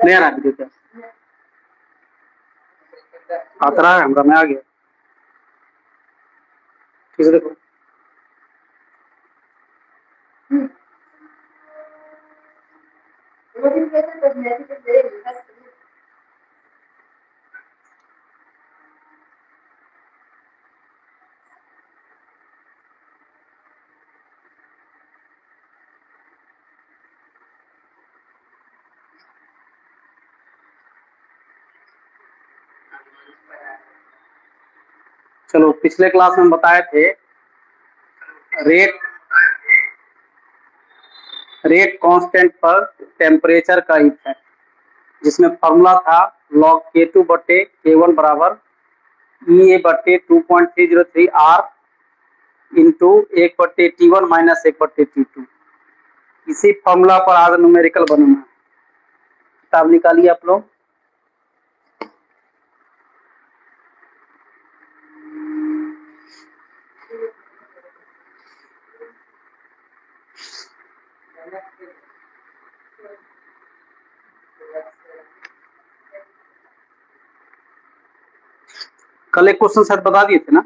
नहीं आ रहा वीडियो क्या आता रहा है हमरा में आ गया ठीक है देखो चलो पिछले क्लास में बताए थे रेट कांस्टेंट पर टेम्परेचर का इफेक्ट, जिसमें फॉर्मूला था log K2 बटे K1 बराबर EA बटे 2.303 R इंटू 1 बटे T1 माइनस 1 बटे T2। इसी फॉर्मूला पर आज न्यूमेरिकल बनना है। किताब निकालिए आप लोग। कल एक क्वेश्चन शायद बता दिए थे ना,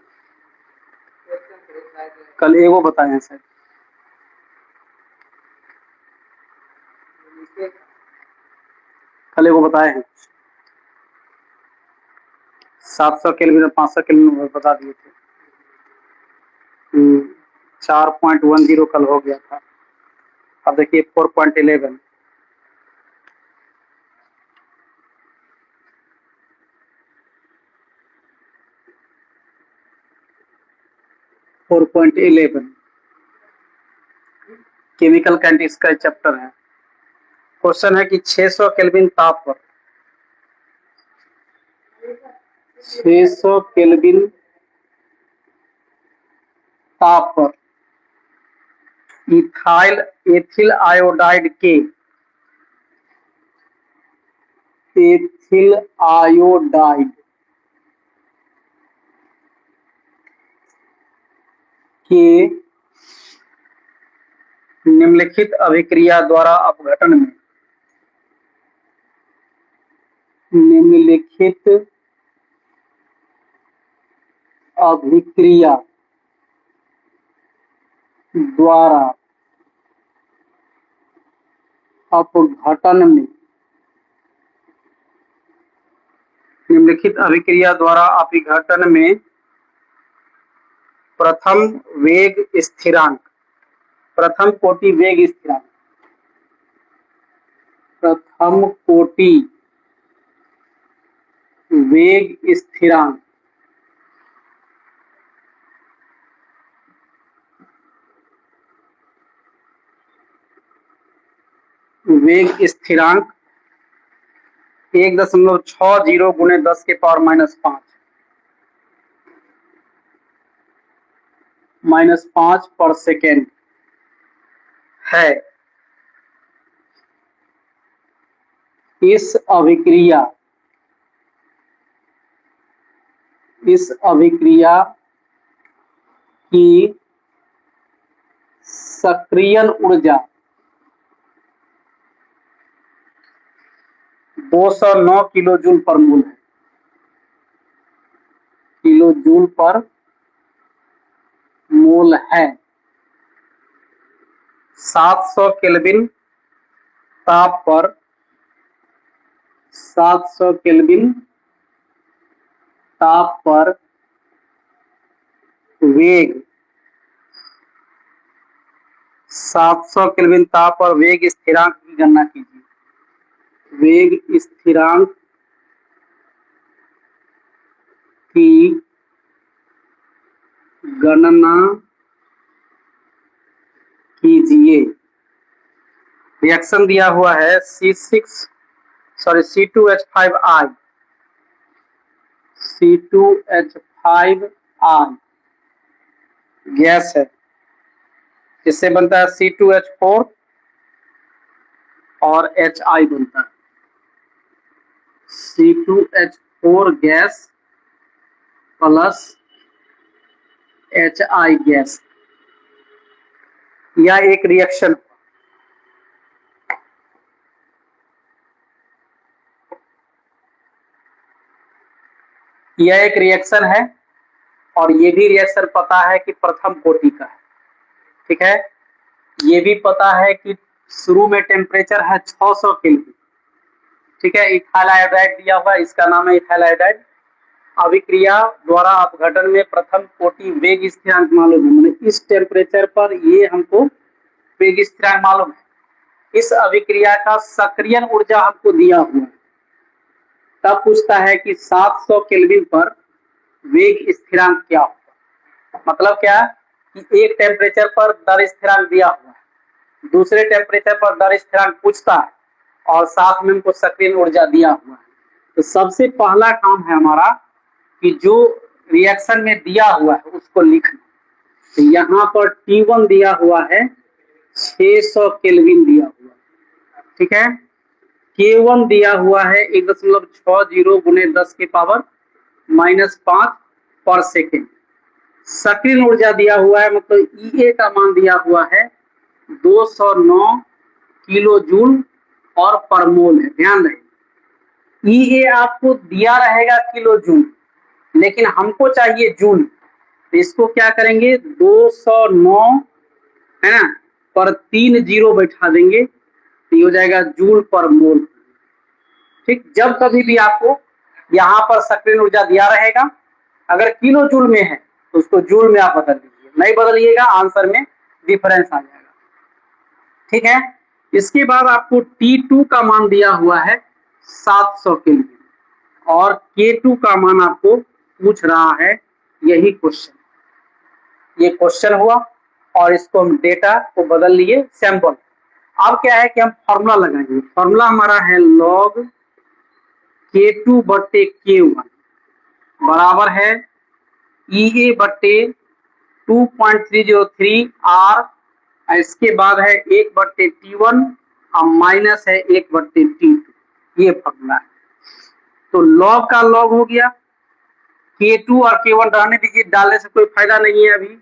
कल एगो बताए हैं शायद। कल एगो बताए हैं 700 केल्विन और 500 केल्विन बता दिए थे। 4.10 कल हो गया था। अब देखिए 4.11 4.11 केमिकल कैंडिस का चैप्टर है। क्वेश्चन है कि 600 केल्विन ताप पर 600 केल्विन ताप पर इथाइल एथिल आयोडाइड के निम्नलिखित अभिक्रिया द्वारा अपघटन में निम्नलिखित अभिक्रिया द्वारा अपघटन में निम्नलिखित अभिक्रिया द्वारा अपघटन में प्रथम वेग स्थिरांक, प्रथम कोटि वेग स्थिरांक, प्रथम कोटि वेग स्थिरांक वेग स्थिरांक 1.60 गुणे 10 के पावर -5 पर सेकेंड है। इस अभिक्रिया की सक्रियण ऊर्जा 209 किलो जूल पर मोल है। किलो जूल पर मोल है। 700 केल्विन ताप पर 700 केल्विन ताप पर वेग 700 केल्विन ताप पर वेग स्थिरांक की गणना कीजिए। वेग स्थिरांक की गणना कीजिए। रिएक्शन दिया हुआ है C2H5I, C2H5I गैस है, इससे बनता है C2H4 और HI बनता है, C2H4 gas plus HI gas. यह एक रिएक्शन, यह एक रिएक्शन है और ये भी रिएक्शन पता है कि प्रथम कोटि का है, ठीक है। ये भी पता है कि शुरू में टेम्परेचर है 600 केल्विन, ठीक है। इथाइल आयोडाइड दिया हुआ है, इसका नाम है इथाइल आयोडाइड। अभिक्रिया द्वारा अपघटन में प्रथम कोटि वेग स्थिरांक मालूम है, मतलब इस टेम्परेचर पर ये हमको वेग स्थिरांक मालूम है। इस अभिक्रिया का सक्रियण ऊर्जा हमको दिया हुआ है। तब पूछता है कि 700 केल्विन पर वेग स्थिरांक क्या होगा। मतलब क्या कि एक टेम्परेचर पर दर स्थिरांक दिया हुआ है, दूसरे टेम्परेचर पर दर स्थिरांक पूछता है और साथ में हमको सक्रियण ऊर्जा दिया हुआ है। तो सबसे पहला काम है हमारा कि जो रिएक्शन में दिया हुआ है उसको लिखना। तो यहाँ पर T1 दिया हुआ है 600 केल्विन दिया हुआ है, ठीक है। K1 दिया हुआ है 1.60 गुने 10 की पावर -5 पर सेकेंड। सक्रियण ऊर्जा दिया हुआ है, मतलब EA का मान दिया हुआ है 209 किलो जूल और पर मोल है। ध्यान रहे EA आपको दिया रहेगा किलो जूल, लेकिन हमको चाहिए जूल। तो इसको क्या करेंगे 209 है ना पर 3 जीरो बैठा देंगे, तो ये हो जाएगा जूल पर मोल, ठीक। जब कभी भी आपको यहाँ पर सक्रियण ऊर्जा दिया रहेगा, अगर किलो जूल में है तो उसको जूल में आप बदल दीजिए, नहीं बदलिएगा आंसर में डिफरेंस आ जाएगा, ठीक है। इसके बाद आपको T2 का मान दिया हुआ है 700 केल्विन और K2 का मान आपको पूछ रहा है, यही क्वेश्चन, ये क्वेश्चन हुआ और इसको हम डेटा को बदल लिए सैंपल। अब क्या है कि हम फॉर्मूला लगाएंगे। फॉर्मूला हमारा है log K2 बट्टे K1 बराबर है EA बट्टे 2.303 R, इसके बाद है 1 बट्टे T1 और माइनस है 1 बट्टे T2, ये फॉर्मूला है। तो लॉग का लॉग हो गया, K2 और K1 रहने दीजिए, डालने से कोई फायदा नहीं है अभी,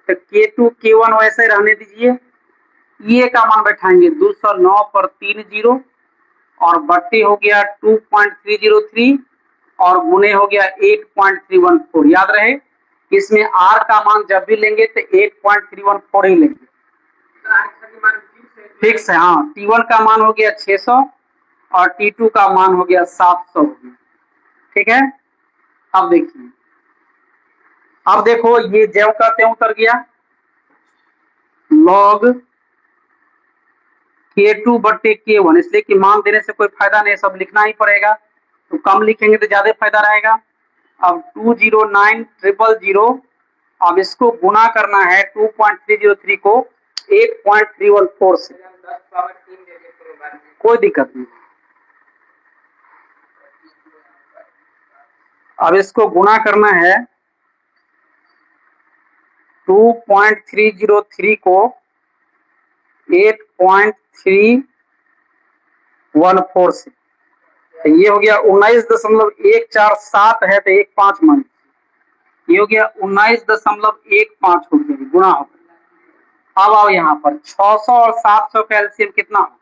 तो K2 K1 वैसे रहने दीजिए। EA का मान बैठाएंगे 209 पर 3 जीरो और बट्टी हो गया 2.303 और गुने हो गया 8.314। याद रहे इसमें R का मान जब भी लेंगे तो 8.314 ही लेंगे, फिक्स है। हाँ, T1 का मान हो गया 600 और T2 का मान हो गया 700, ठीक है। अब देखिए, अब देखो ये ज्यों का त्यों उतर गया, लॉग K2 बट्टे K1, इसलिए कि मान देने से कोई फायदा नहीं, सब लिखना ही पड़ेगा, तो कम लिखेंगे तो ज्यादा फायदा रहेगा। अब 209,000, अब इसको गुना करना है 2.303 को 8.314 से, कोई दिक्कत नहीं। अब इसको गुना करना है 2.303 को 8.314 से, तो ये हो गया 19.147 है, तो 15 मान, ये हो गया 19.15 हो गया, गुना हो गया। अब आओ यहाँ पर 600 और 700 का एलसीएम कितना हो,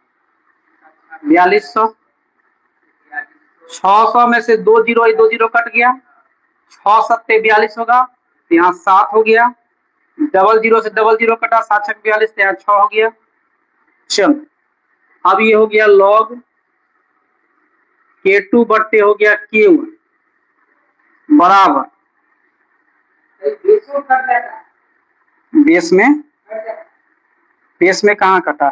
4200। 600 में से 2 जीरो कट गया, 6 सत्ते 42 होगा, तो यहाँ 7 हो गया, डबल जीरो से डबल जीरो कटा, 7 छक 42, तो यहाँ 6 हो गया। चलो अब ये हो गया लॉग K2 बट्टे हो गया K1 बराबर, बेस में कहाँ कटा,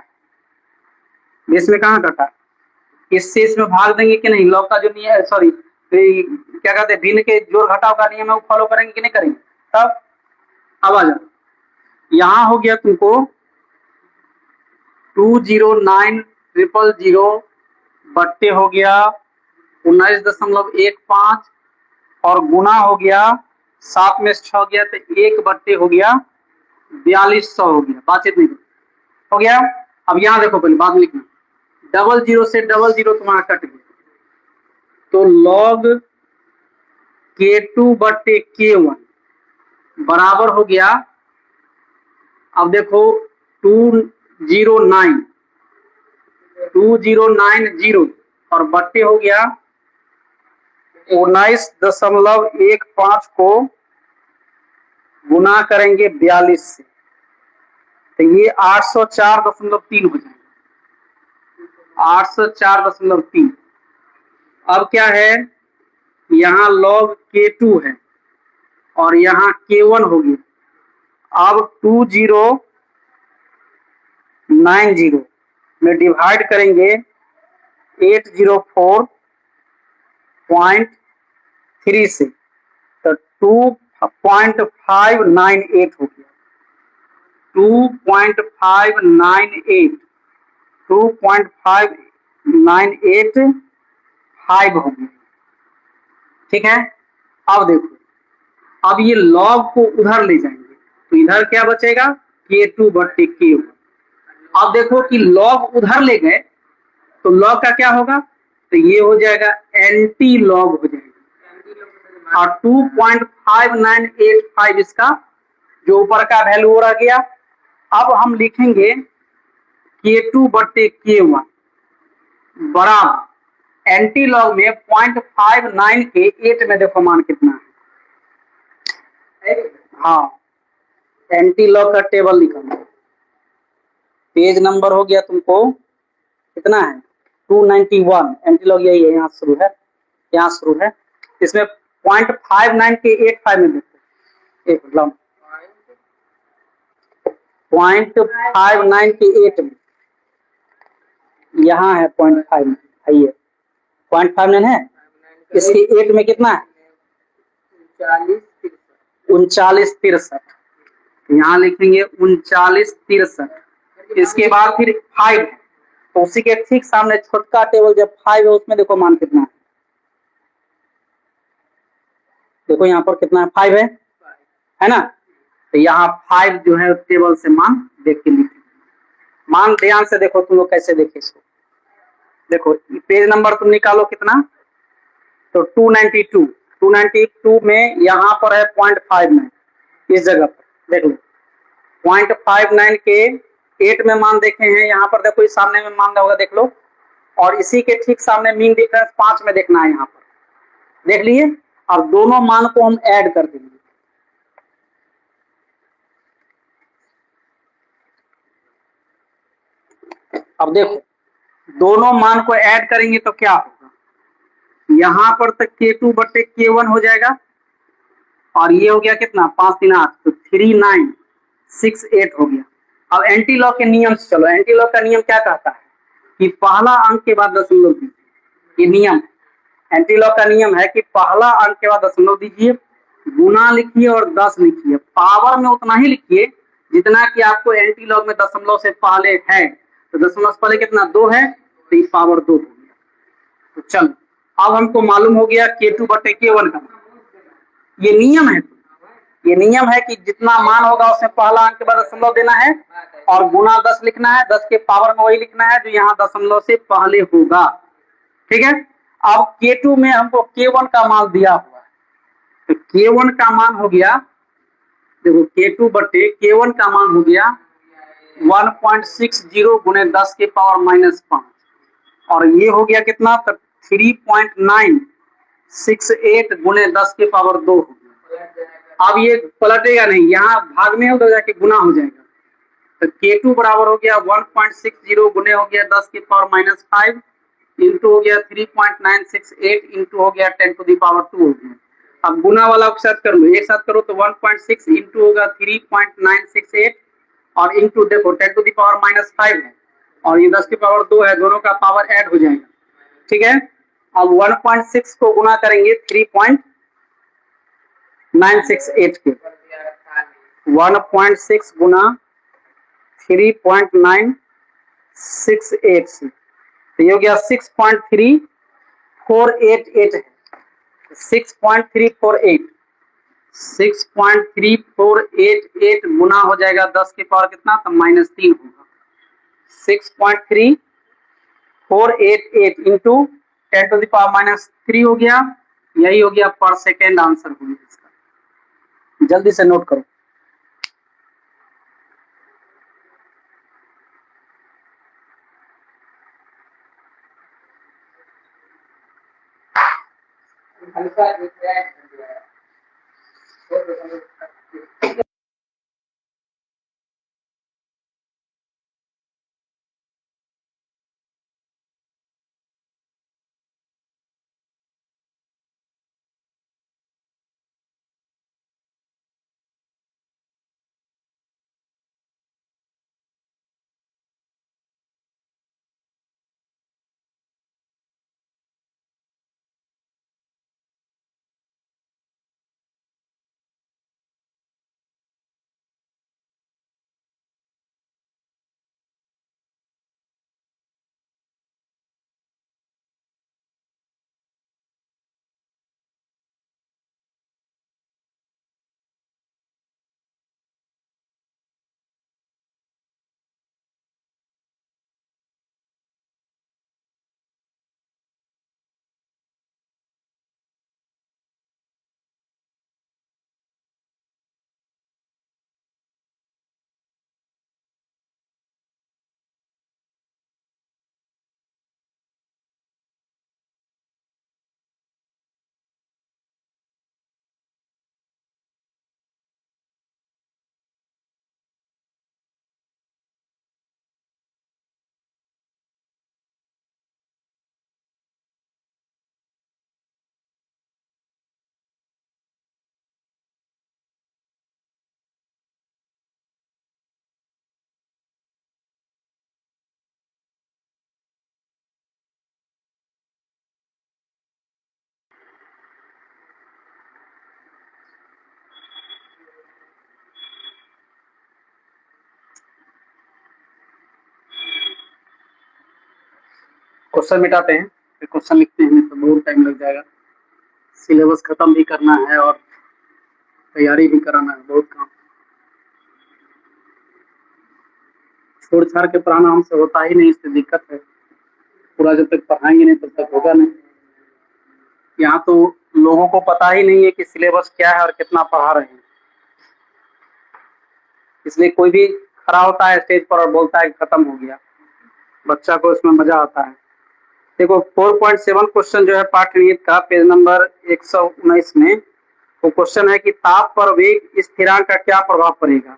बेस में कहाँ कटा, इससे इसमें भाग देंगे कि नहीं, लॉग का जो नहीं है, सॉरी क्या कहते हैं भिन्न के जोड़ घटाव का नियम है वो फॉलो करेंगे कि नहीं करेंगे। तब अब आ जाओ, यहाँ हो गया तुमको 209,000 बट्टे हो गया 19.15 और गुना हो गया 7 में 6 हो गया तो 1 बट्टे हो गया 4200 हो गया। बातचीत नहीं हो गया। अब यहां देखो पहले बाद में लिखना, 00 से 00 तुम्हारा कट गया तो log K2 बट्टे K1 बराबर हो गया, अब देखो 2090 और बट्टे हो गया 19.15 को गुना करेंगे 42 से तो ये 804.3 हो जाएगा, 804.3। अब क्या है, यहाँ log K2 है और यहाँ K1 हो गया। अब 2090 में डिवाइड करेंगे 804.3 से तो 2.598 हो गया, 2.598 हो गया। ठीक है। अब देखो, अब ये log को उधर ले जाएंगे तो इधर क्या बचेगा, K2 बट्टे K1। अब देखो कि log उधर ले गए तो log का क्या होगा, तो ये हो जाएगा एंटी log हो जाएगा और 2.5985 इसका जो ऊपर का वैल्यू हो रह गया। अब हम लिखेंगे K2 बट्टे K1 बराबर एंटी लॉग में 0.59 के 8 में देखो मान कितना है। हाँ, एंटी लॉग का टेबल निकालना, पेज नंबर हो गया तुमको कितना है 291। एंटी लॉग यही है, यहाँ शुरू है, यहाँ शुरू है। इसमें 0.59 के 85 में देखो, एक 0.59 के 8 में यहाँ है 0.5 है, ये 0.59 है, इसके 8 में कितना है 3963। यहाँ लिखेंगे 3963। इसके बाद फिर 5 है तो उसी के ठीक सामने छोटका टेबल जब 5 है उसमें देखो मान कितना है, देखो यहाँ पर कितना है 5 है ना। तो यहाँ 5 जो है टेबल से मान देख के लिखे, मान ध्यान से देखो तुम लोग कैसे देखे इसको। देखो पेज नंबर तुम निकालो कितना, तो 292 में यहाँ पर है 0.59 इस जगह पर देख लो, 0.59 के 8 में मान देखे हैं, यहाँ पर देखो इस सामने में मान होगा देख लो, और इसी के ठीक सामने मीन डिफरेंस 5 में देखना है, यहाँ पर देख लिए। अब दोनों मान को हम ऐड कर देंगे, अब देखो दोनों मान को ऐड करेंगे तो क्या होगा, यहां पर तक K2 बट्टे K1 हो जाएगा और ये हो गया कितना 5 3 8 तो 3968 हो गया। अब एंटी लॉग के नियम से चलो, एंटी लॉग का नियम क्या कहता है कि पहला अंक के बाद दशमलव दीजिए, ये नियम एंटी लॉग का नियम है कि पहला अंक के बाद दशमलव दीजिए, गुना लिखिए और 10 लिखिए, पावर में उतना ही लिखिए जितना कि आपको एंटी लॉग में दशमलव से पहले है। तो दशमलव से पहले कितना 2 है तो ये पावर 2 हो गया। तो चलो अब हमको मालूम हो गया K2 बटे K1 का, ये नियम है, ये नियम है कि जितना मान होगा उसमें पहला अंक के बाद दशमलव देना है और गुना 10 लिखना है, 10 के पावर में वही लिखना है जो यहाँ दशमलव से पहले होगा। ठीक है। अब K2 में हमको K1 का मान दिया हुआ है, तो K1 का मान हो गया, देखो K2 बटे K1 का मान हो गया 1.60 गुने 10 के पावर -5 और ये हो गया कितना, तो 3.968 गुने 10 के पावर 2 हो गया। अब ये पलटेगा नहीं, यहाँ भाग में हो तो जाके गुना हो जाएगा, तो K2 बराबर हो गया 1.60 गुने हो गया 10 के पावर -5 इंटू हो गया 3.968 इंटू हो गया 10 टू द पावर 2 हो गया। अब गुना वाला के साथ कर लो, एक साथ करो तो 1.6 इंटू होगा 3.968 और इंटू देखो 10 टू द पावर -5 है और ये 10 की पावर 2 है, दोनों का पावर ऐड हो जाएगा। ठीक है। अब 1.6 को गुना करेंगे 3.968 के, 1.6 गुना 3.968 686, तो ये हो गया 6.3488 है, 6.348, 6.3488 गुना हो जाएगा 10 की पावर कितना, तो -3 होगा। 6.3488 इंटू 10⁻³ हो गया, यही हो गया पर सेकेंड आंसर हो गया इसका। जल्दी से नोट करो। क्वेश्चन मिटाते हैं, फिर क्वेश्चन लिखते हैं, तो बहुत टाइम लग जाएगा। सिलेबस खत्म भी करना है और तैयारी भी कराना है, बहुत काम। छोड़ छाड़ के पढ़ाना हमसे होता ही नहीं, इससे दिक्कत है। पूरा जब तक पढ़ाएंगे नहीं तब तक होगा नहीं। यहाँ तो लोगों को पता ही नहीं है कि सिलेबस क्या है और कितना पढ़ा रहे हैं, इसलिए कोई भी खड़ा होता है स्टेज पर और बोलता है कि खत्म हो गया, बच्चा को इसमें मजा आता है। देखो 4.7 क्वेश्चन जो है पाठनीति का पेज नंबर 119 में, वो क्वेश्चन है कि ताप पर वेग स्थिरांक का क्या प्रभाव पड़ेगा।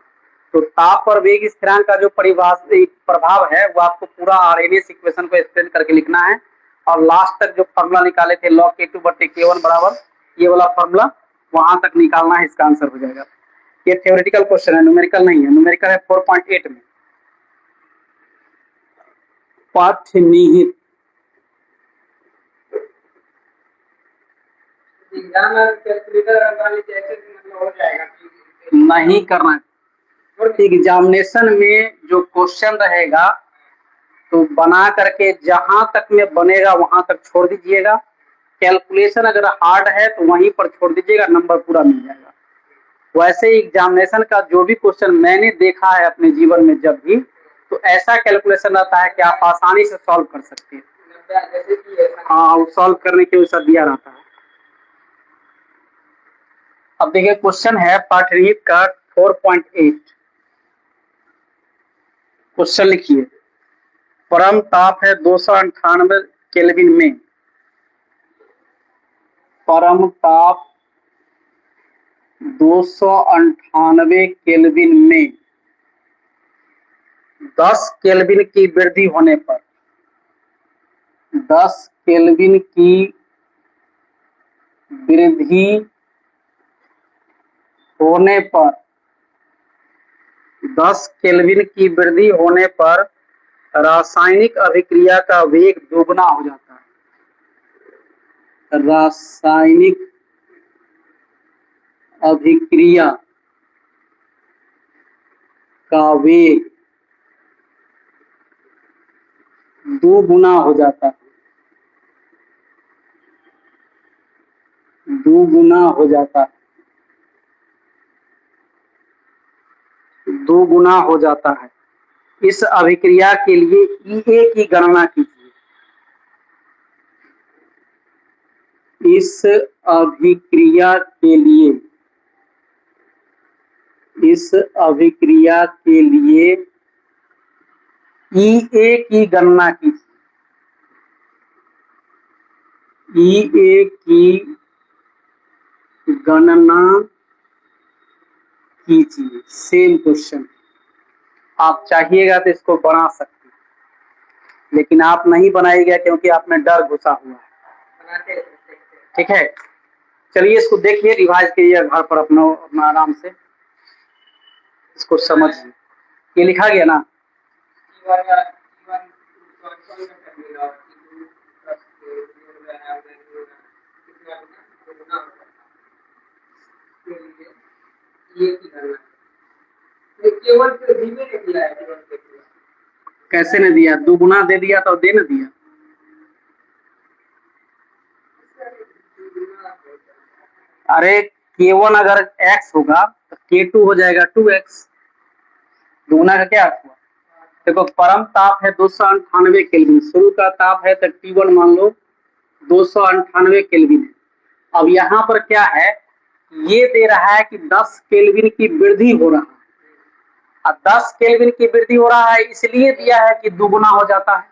तो ताप पर वेग स्थिरांक का जो प्रभाव है वो आपको पूरा आरएनएस इक्वेशन को एक्सप्लेन करके लिखना है, और लास्ट तक जो फॉर्मूला निकाले थे log K2/K1 बराबर ये वाला फॉर्मूला वहां तक निकालना है, इसका आंसर हो जाएगा। ये थ्योरेटिकल क्वेश्चन है, न्यूमेरिकल नहीं है। न्यूमेरिकल है 4.8 में। पाठनीति नहीं करना है। एग्जामिनेशन में जो क्वेश्चन रहेगा तो बना करके जहां तक में बनेगा वहां तक छोड़ दीजिएगा। कैलकुलेशन अगर हार्ड है तो वहीं पर छोड़ दीजिएगा, नंबर पूरा मिल जाएगा। वैसे ही एग्जामिनेशन का जो भी क्वेश्चन मैंने देखा है अपने जीवन में जब भी, तो ऐसा कैलकुलेशन रहता है कि आप आसानी से सॉल्व कर सकते हैं। हाँ, सॉल्व करने के लिए दिया रहता है। अब देखिए क्वेश्चन है पाठनीति का 4.8। क्वेश्चन लिखिए, परम ताप है 298 केल्विन में। परम ताप 298 केल्विन में 10 केल्विन की वृद्धि होने पर, 10 केल्विन की वृद्धि होने पर, 10 केल्विन की वृद्धि होने पर रासायनिक अभिक्रिया का वेग दोगुना हो जाता है। रासायनिक अभिक्रिया का वेग दुगुना हो जाता है, दुगुना हो जाता है, दुगुना हो जाता है। इस अभिक्रिया के लिए ईए की गणना कीजिए। इस अभिक्रिया के लिए, इस अभिक्रिया के लिए ईए की गणना कीजिए। ईए की गणना कीजिए। सेम क्वेश्चन, आप चाहिएगा तो इसको बना सकते हैं, लेकिन आप नहीं बनाइएगा क्योंकि आप में डर घुसा हुआ है। ठीक है, चलिए इसको देखिए, रिवाइज कीजिए घर पर अपना आराम से, इसको समझिए। ये लिखा गया ना, कैसे ने दिया? दुगुना दे दिया तो दे न दिया। अरे K1 अगर x होगा तो K2 हो जाएगा 2x। दुगुना का क्या अर्थ हुआ? देखो परम ताप है 298 केल्विन, शुरू का ताप है तो T1 मान लो 298 केल्विन है। अब यहाँ पर क्या है, ये दे रहा है कि 10 केल्विन की वृद्धि हो रहा है, और 10 केल्विन की वृद्धि हो रहा है इसलिए दिया है कि दुगुना हो जाता है।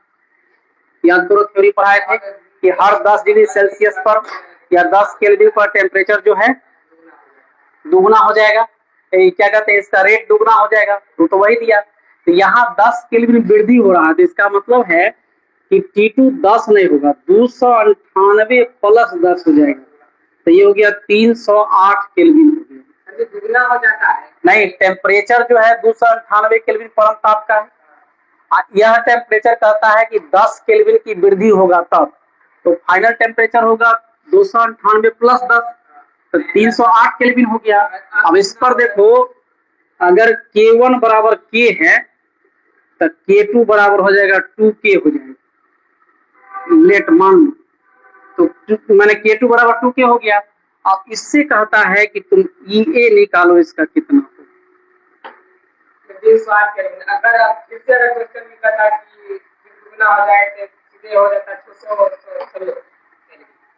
याद करो थ्योरी पढ़ाए थे कि हर 10 डिग्री सेल्सियस पर या 10 केल्विन पर टेम्परेचर जो है दुगुना हो जाएगा। क्या कहते हैं, इसका रेट दुगुना हो जाएगा, तो वही दिया। तो यहाँ 10 केल्विन वृद्धि हो रहा है, तो इसका मतलब है कि T2 10 नहीं होगा, 298 प्लस 10 हो जाएगा, तो ये हो गया 308 केल्विन हो गया। दुगुना हो जाता है नहीं, टेम्परेचर जो है 298 केल्विन परम ताप का है, यह टेम्परेचर कहता है कि 10 केल्विन की वृद्धि होगा तब, तो फाइनल टेम्परेचर होगा 298 प्लस 10, तो 308 केल्विन हो गया। अब इस पर देखो, अगर K1 बराबर K है तो K2 बराबर हो जाएगा 2K हो जाएगा, लेट मान लो, तो मैंने K2 बराबर 2K हो गया। अब इससे कहता है कि तुम EA निकालो, इसका कितना हो। अगर आप फिर से क्वेश्चन में कहता कि दुगुना हो जाए तो सीधे हो जाता 600।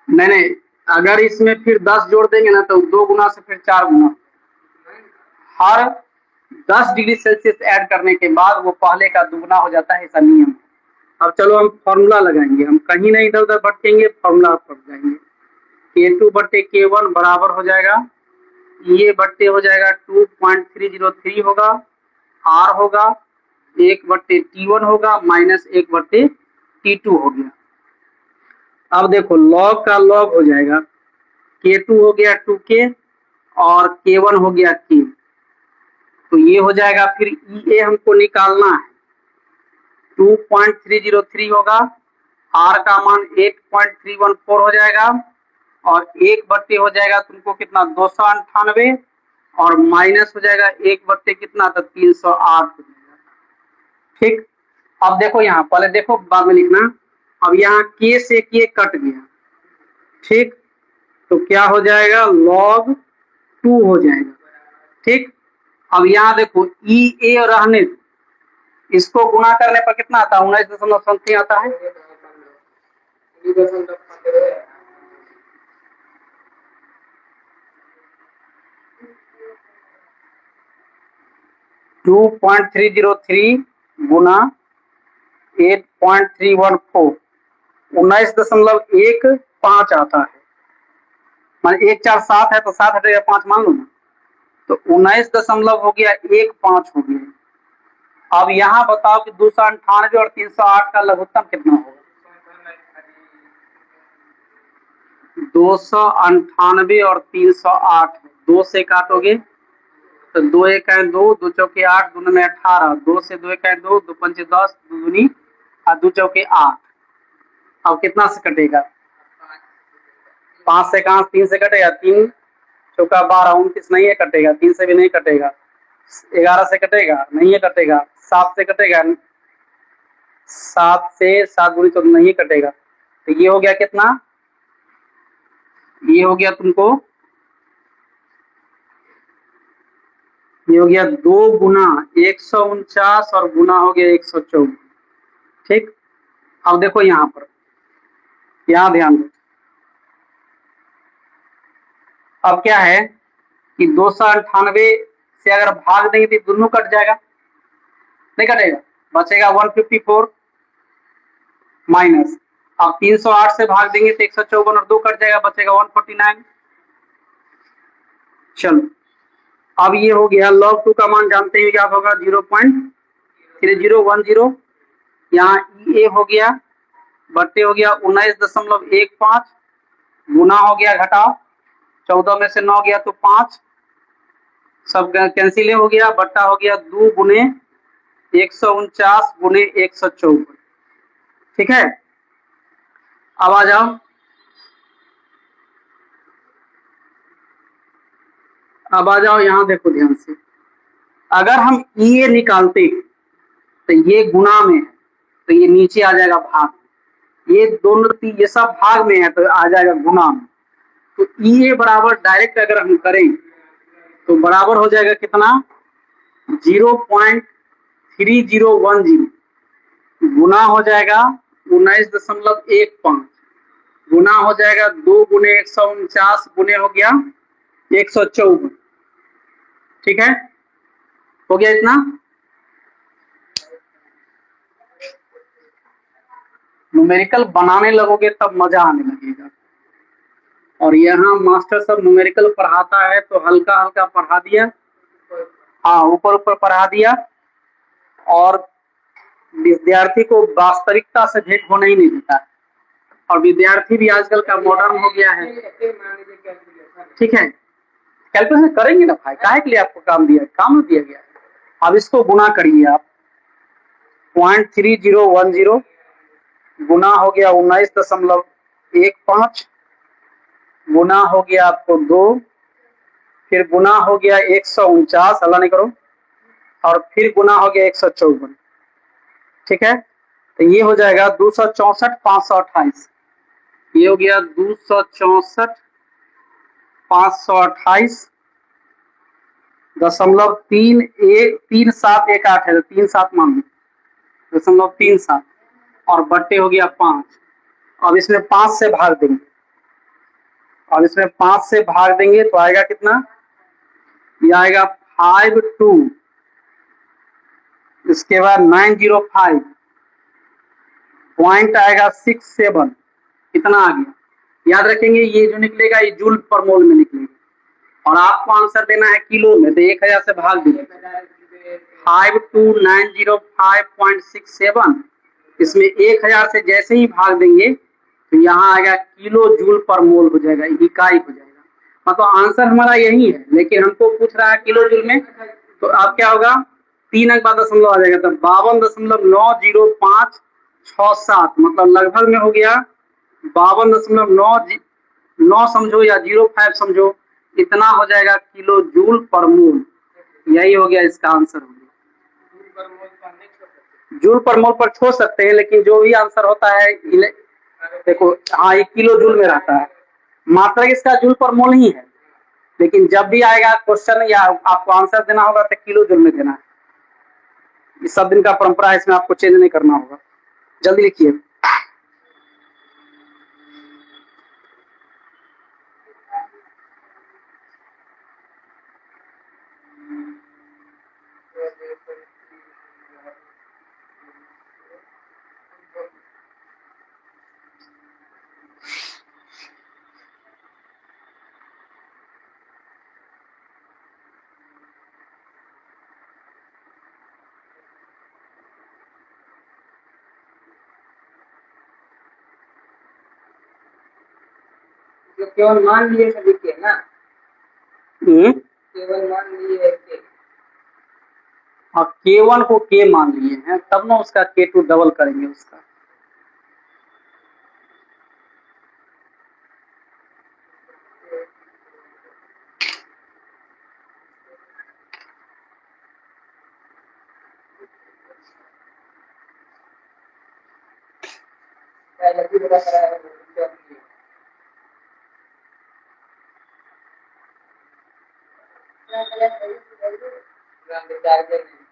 नहीं, अगर इसमें फिर 10 जोड़ देंगे ना तो 2 गुना से फिर 4 गुना, हर 10 डिग्री सेल्सियस ऐड करने के बाद वो पहले का दुगुना हो जाता है, ऐसा नियम। अब चलो हम फॉर्मूला लगाएंगे, हम कहीं नहीं इधर उधर भटकेंगे, फॉर्मूला पर जाएंगे। K2 बट्टे K1 बराबर हो जाएगा, ये बट्टे हो जाएगा 2.303 होगा, R होगा 1 बट्टे T1 होगा माइनस 1 बट्टे T2 हो गया। अब देखो लॉग का लॉग हो जाएगा, K2 हो गया 2K और K1 हो गया K, तो ये हो जाएगा। फिर EA हमको निकालना है, 2.303 होगा, R का मान 8.314 हो जाएगा, और 1 बट्टे हो जाएगा तुमको कितना 298, और माइनस हो जाएगा 1 बट्टे कितना तो 308 हो जाएगा। ठीक, अब देखो यहाँ पहले देखो बाद में लिखना। अब यहाँ K से K कट गया, ठीक, तो क्या हो जाएगा log 2 हो जाएगा। ठीक, अब यहाँ देखो EA रहने, इसको गुणा करने पर कितना आता है, 19.something आता है। 2.303 गुना 8.314, 19.15 आता है, मान 1 4 7 है तो 7 हटेगा 5 मान लो ना, तो 19 दशमलव हो गया 15 हो गया। अब यहाँ बताओ कि 298 और 308 का लघुत्तम कितना होगा। 298 और 308, 2 से काटोगे तो 2 1 2, 2 चौके 8, 2 में 18, 2 से 2 1 2, 2 पंचे 10, 2 दूनी और 2 चौके 8। अब कितना से कटेगा, 5 से कहाँ, 3 से कटेगा, 3 चौका 12, 29 नहीं है कटेगा, 3 से भी नहीं कटेगा, 11 से कटेगा नहीं है कटेगा, 7 से कटेगा 7 से 7 गुणी तो नहीं कटेगा, तो ये हो गया कितना, ये हो गया तुमको, ये हो गया 2 गुना 149 और गुना हो गया 114। ठीक, अब देखो यहाँ पर, यहाँ ध्यान दो। अब क्या है कि 298 से अगर भाग देंगे तो दोनों कट जाएगा, नहीं कटेगा, बचेगा 154 माइनस। अब 308 से भाग देंगे तो 154 और 2 कट जाएगा, बचेगा 149। चलो, अब ये हो गया। log 2 का मान जानते हैं, याद होगा 0.3010। यहाँ ए हो गया, बट्टे हो गया 19.15, गुना हो गया, घटाओ 14 में से 9 गया तो 5, सब कैंसिल हो गया, बट्टा हो गया 2 गुने 149 गुने 154। ठीक है, अब आ जाओ, अब आ जाओ यहाँ देखो ध्यान से। अगर हम ये निकालते तो ये गुना में है, तो ये नीचे आ जाएगा भाग, ये दोनों ये सब भाग में है तो आ जाएगा गुना में। तो ये बराबर डायरेक्ट अगर हम करें तो बराबर हो जाएगा कितना, 0.3010 गुना हो जाएगा 19.15, गुना हो जाएगा 2 गुने 149 गुने हो गया 154। ठीक है, हो गया इतना। न्यूमेरिकल बनाने लगोगे तब मजा आने लगेगा। और यहाँ मास्टर सब न्यूमेरिकल पढ़ाता है तो हल्का हल्का पढ़ा दिया, हाँ ऊपर ऊपर पढ़ा दिया, और विद्यार्थी को वास्तविकता से भेंट होने ही नहीं देता। और विद्यार्थी भी आजकल का मॉडर्न हो गया है। ठीक है, कैलकुलेशन करेंगे ना भाई, काहे के लिए आपको काम दिया, काम दिया गया है। अब इसको गुना करिए आप, 0.3010 गुना हो गया 19.15, गुना हो गया आपको 2, फिर गुना हो गया 149, अल्लाह नहीं करो, और फिर गुना हो गया 154। ठीक है, तो ये हो जाएगा 264 528, ये हो गया 264 528.3718 है, 37 मान लो, 0.37, और बट्टे हो गया 5। अब इसमें 5 से भाग देंगे, और इसमें 5 से भाग देंगे तो आएगा कितना, ये आएगा 52, इसके बाद 905, पॉइंट आएगा 67, कितना आ गया, याद रखेंगे ये जो निकलेगा ये जूल पर मोल में निकलेगा, और आपको आंसर देना है किलो में, तो 1000 से भाग दीजिए, 52905.67, इसमें 1000 से जैसे ही भाग देंगे तो यहाँ आएगा किलो जूल पर मोल हो जाएगा, इकाई हो जाएगा। मतलब आंसर हमारा यही है, लेकिन हमको पूछ रहा है किलो जूल में, तो अब क्या होगा, 3 अंक बाद दशमलव आ जाएगा, तो 52.90567, मतलब लगभग में हो गया 52.9 समझो या 05 समझो, इतना हो जाएगा किलो जूल पर मोल। यही हो गया, इसका आंसर हो गया। जूल पर मोल पर छोड़ सकते हैं, लेकिन जो भी आंसर होता है देखो, हाँ ये किलो जूल में रहता है, मात्रक इसका जूल पर मोल ही है, लेकिन जब भी आएगा क्वेश्चन या आपको आंसर देना होगा तो किलो जूल में देना है। इस सब दिन का परंपरा है, इसमें आपको चेंज नहीं करना होगा। जल्दी लिखिए। जो केवल मान लिए सभी के ना, केवल मान लिए के, और K1 को K मान लिए हैं, तब ना उसका K2 डबल करेंगे उसका। लगी बता रहा है चार्जर